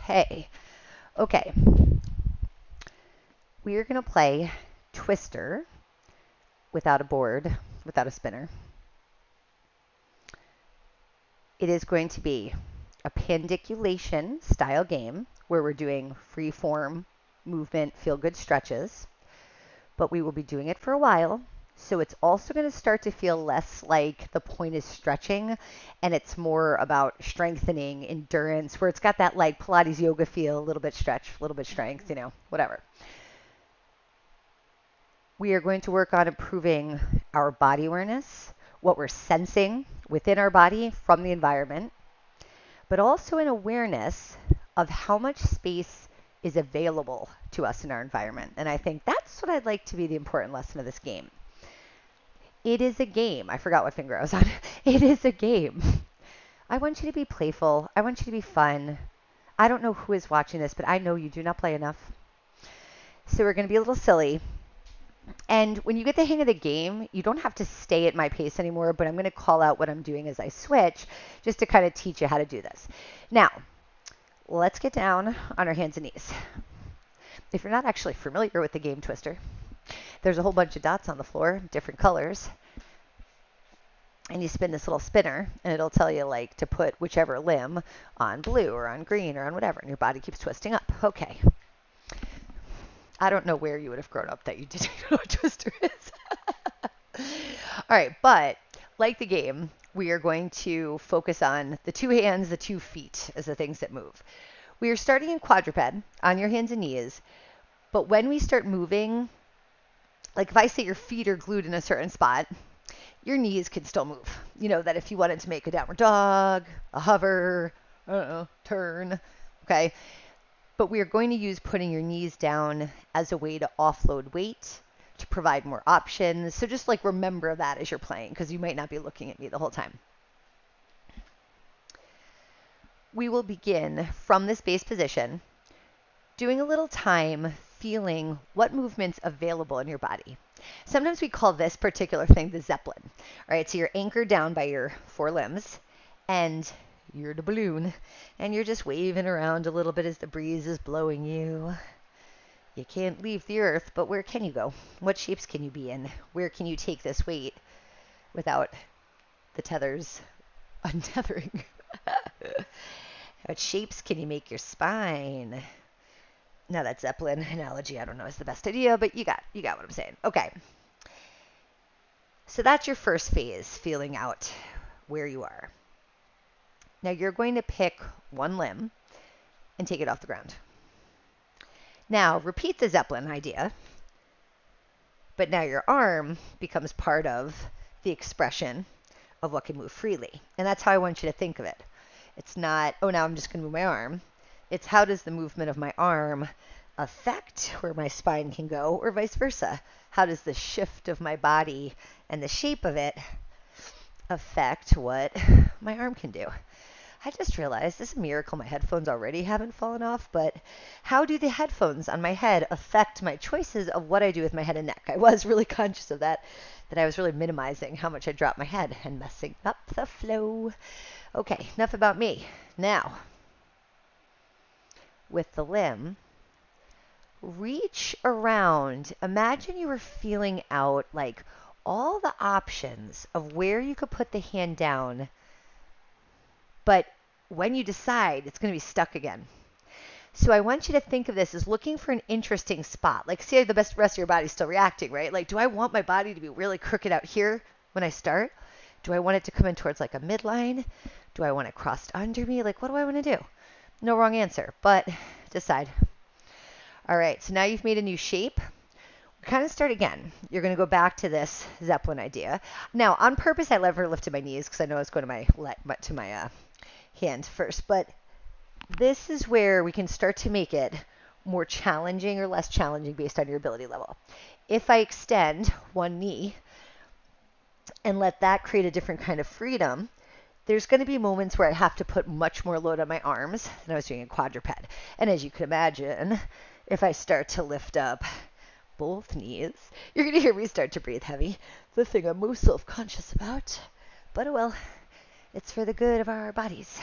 Hey, okay, we are going to play Twister without a board, without a spinner. It is going to be a pandiculation style game where we're doing free form movement, feel good stretches, but we will be doing it for a while. So it's also going to start to feel less like the point is stretching and it's more about strengthening, endurance, where it's got that like Pilates yoga feel, a little bit stretch, a little bit strength, whatever. We are going to work on improving our body awareness, what we're sensing within our body from the environment, but also an awareness of how much space is available to us in our environment. And I think that's what I'd like to be the important lesson of this game. It is a game. I forgot what finger I was on. It is a game. I want you to be playful. I want you to be fun. I don't know who is watching this, but I know you do not play enough. So we're going to be a little silly. And when you get the hang of the game, you don't have to stay at my pace anymore, but I'm going to call out what I'm doing as I switch just to kind of teach you how to do this. Now, let's get down on our hands and knees. If you're not actually familiar with the game Twister, there's a whole bunch of dots on the floor, different colors, and you spin this little spinner, and it'll tell you like to put whichever limb on blue or on green or on whatever, and your body keeps twisting up. Okay. I don't know where you would have grown up that you didn't know what Twister is. All right, but like the game, we are going to focus on the two hands, the 2 feet as the things that move. We are starting in quadruped on your hands and knees, but when we start moving, like if I say your feet are glued in a certain spot, your knees can still move. You know that if you wanted to make a downward dog, a hover, I don't know, turn, okay? But we are going to use putting your knees down as a way to offload weight, to provide more options. So just like remember that as you're playing, because you might not be looking at me the whole time. We will begin from this base position, doing a little time feeling what movement's available in your body. Sometimes we call this particular thing the Zeppelin. All right, so you're anchored down by your 4 limbs, and you're the balloon, and you're just waving around a little bit as the breeze is blowing you. You can't leave the earth, but where can you go? What shapes can you be in? Where can you take this weight without the tethers untethering? What shapes can you make your spine? Now that Zeppelin analogy, I don't know, is the best idea, but you got what I'm saying. Okay. So that's your first phase, feeling out where you are. Now you're going to pick one limb and take it off the ground. Now repeat the Zeppelin idea, but now your arm becomes part of the expression of what can move freely. And that's how I want you to think of it. It's not, oh, now I'm just going to move my arm. It's how does the movement of my arm affect where my spine can go, or vice versa? How does the shift of my body and the shape of it affect what my arm can do? I just realized it's a miracle my headphones already haven't fallen off, but how do the headphones on my head affect my choices of what I do with my head and neck? I was really conscious of that I was really minimizing how much I drop my head and messing up the flow. Okay, enough about me. Now, with the limb, reach around. Imagine you were feeling out like all the options of where you could put the hand down, but when you decide, it's going to be stuck again. So I want you to think of this as looking for an interesting spot. Like, see how the rest of your body's still reacting, right? Like, do I want my body to be really crooked out here when I start? Do I want it to come in towards like a midline? Do I want it crossed under me? Like, what do I want to do? No wrong answer, but decide. All right, so now you've made a new shape. Kind of start again. You're going to go back to this Zeppelin idea. Now, on purpose, I never lifted my knees because I know I was going to my hands first. But this is where we can start to make it more challenging or less challenging based on your ability level. If I extend one knee and let that create a different kind of freedom, there's going to be moments where I have to put much more load on my arms than I was doing in quadruped. And as you can imagine, if I start to lift up both knees, you're going to hear me start to breathe heavy, the thing I'm most self-conscious about. But oh well, it's for the good of our bodies.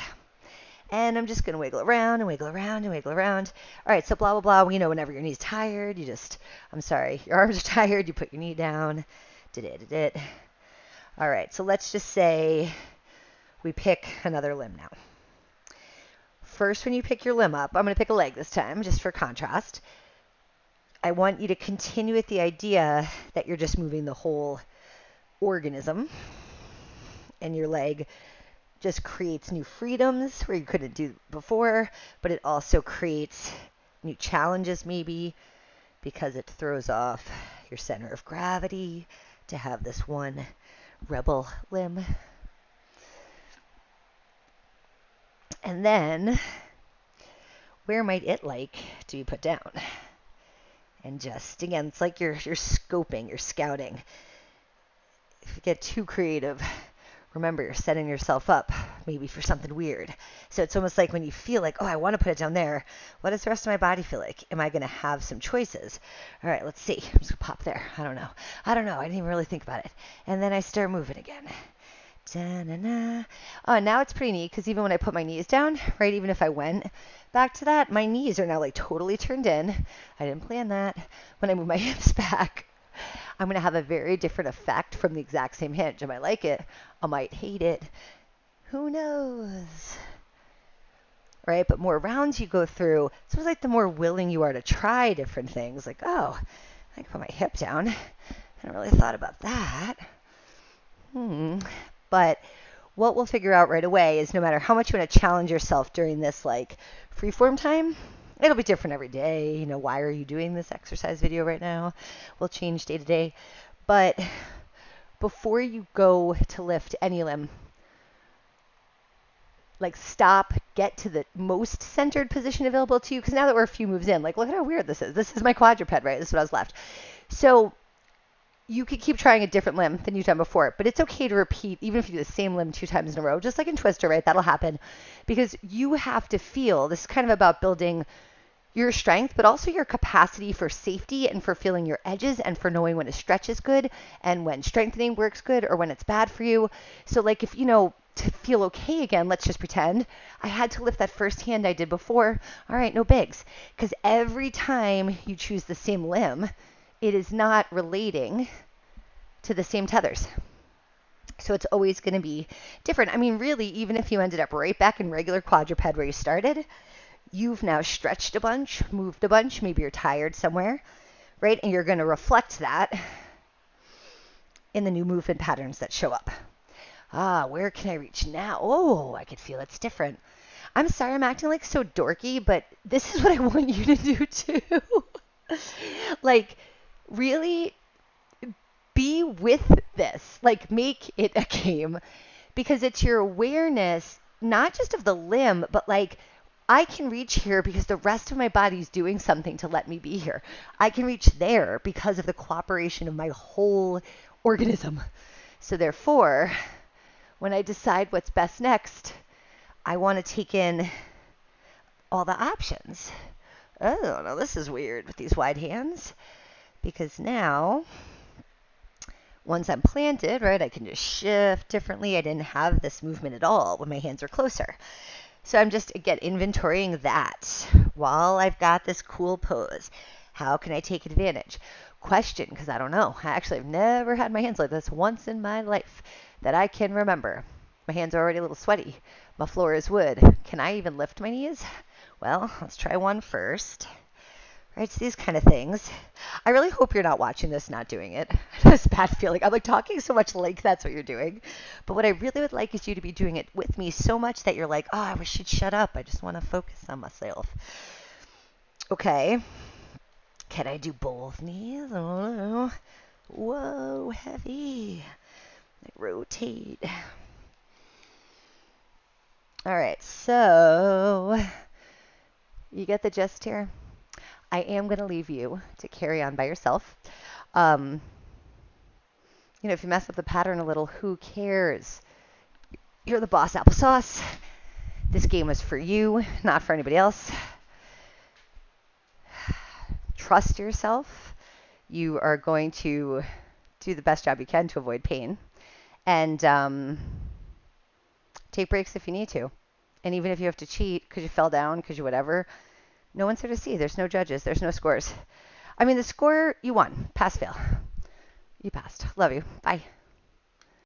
And I'm just going to wiggle around and wiggle around and wiggle around. All right, so blah, blah, blah. Whenever your knee's tired, your arms are tired, you put your knee down. Did it. All right, so let's just say we pick another limb now. First, when you pick your limb up, I'm going to pick a leg this time, just for contrast. I want you to continue with the idea that you're just moving the whole organism, and your leg just creates new freedoms where you couldn't do before, but it also creates new challenges maybe because it throws off your center of gravity to have this one rebel limb. And then, where might it like to be put down? And just, again, it's like you're scoping, you're scouting. If you get too creative, remember, you're setting yourself up maybe for something weird. So it's almost like when you feel like, oh, I want to put it down there, what does the rest of my body feel like? Am I going to have some choices? All right, let's see. I'm just going to pop there. I don't know. I didn't even really think about it. And then I start moving again. Da-na-na. Oh, and now it's pretty neat because even when I put my knees down, right, even if I went back to that, my knees are now like totally turned in. I didn't plan that. When I move my hips back, I'm going to have a very different effect from the exact same hinge. I might like it. I might hate it. Who knows? Right? But more rounds you go through, so it's like the more willing you are to try different things. Like, oh, I can put my hip down. I hadn't really thought about that. But what we'll figure out right away is no matter how much you want to challenge yourself during this like freeform time, it'll be different every day. Why are you doing this exercise video right now? Will change day to day. But before you go to lift any limb, like stop, get to the most centered position available to you. Because now that we're a few moves in, like look at how weird this is. This is my quadruped, right? This is what I was left. So you could keep trying a different limb than you've done before, but it's okay to repeat, even if you do the same limb 2 times in a row, just like in Twister, right? That'll happen because you have to feel, this is kind of about building your strength, but also your capacity for safety and for feeling your edges and for knowing when a stretch is good and when strengthening works good or when it's bad for you. So like if, to feel okay again, let's just pretend I had to lift that first hand I did before. All right, no bigs. Because every time you choose the same limb, it is not relating to the same tethers. So it's always going to be different. I mean, really, even if you ended up right back in regular quadruped where you started, you've now stretched a bunch, moved a bunch, maybe you're tired somewhere, right? And you're going to reflect that in the new movement patterns that show up. Where can I reach now? Oh, I could feel it's different. I'm sorry I'm acting like so dorky, but this is what I want you to do too. Like, really be with this. Like, make it a game because it's your awareness, not just of the limb, but like, I can reach here because the rest of my body's doing something to let me be here. I can reach there because of the cooperation of my whole organism. So therefore, when I decide what's best next, I want to take in all the options. Oh, no, this is weird with these wide hands. Because now, once I'm planted, right, I can just shift differently. I didn't have this movement at all when my hands are closer. So I'm just, again, inventorying that while I've got this cool pose. How can I take advantage? Question, because I don't know. I've never had my hands like this once in my life that I can remember. My hands are already a little sweaty. My floor is wood. Can I even lift my knees? Well, let's try one first. Right, so these kind of things. I really hope you're not watching this, not doing it. I have this bad feeling. I'm like talking so much like that's what you're doing. But what I really would like is you to be doing it with me so much that you're like, oh, I wish you'd shut up. I just want to focus on myself. Okay. Can I do both knees? Oh, whoa, heavy. Rotate. All right, so you get the gist here? I am going to leave you to carry on by yourself. If you mess up the pattern a little, who cares? You're the boss, applesauce. This game is for you, not for anybody else. Trust yourself. You are going to do the best job you can to avoid pain. And take breaks if you need to. And even if you have to cheat because you fell down, because you whatever, no one's there to see. There's no judges. There's no scores. I mean, the score, you won. Pass, fail. You passed. Love you. Bye.